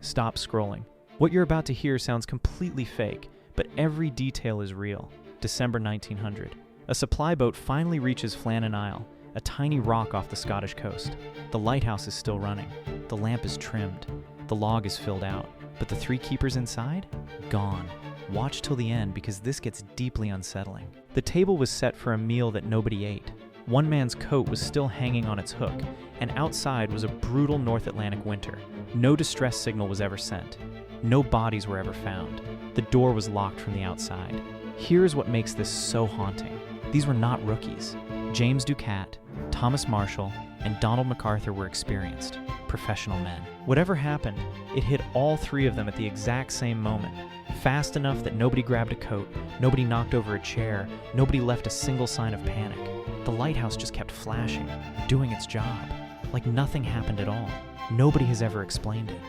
Stop scrolling. What you're about to hear sounds completely fake, but every detail is real. December 1900. A supply boat finally reaches Flannan Isle, a tiny rock off the Scottish coast. The lighthouse is still running. The lamp is trimmed. The log is filled out. But the three keepers inside? Gone. Watch till the end because this gets deeply unsettling. The table was set for a meal that nobody ate. One man's coat was still hanging on its hook, and outside was a brutal North Atlantic winter. No distress signal was ever sent. No bodies were ever found. The door was locked from the outside. Here's what makes this so haunting. These were not rookies. James Ducat, Thomas Marshall, and Donald MacArthur were experienced, professional men. Whatever happened, it hit all three of them at the exact same moment. Fast enough that nobody grabbed a coat, nobody knocked over a chair, nobody left a single sign of panic. The lighthouse just kept flashing, doing its job, like nothing happened at all. Nobody has ever explained it.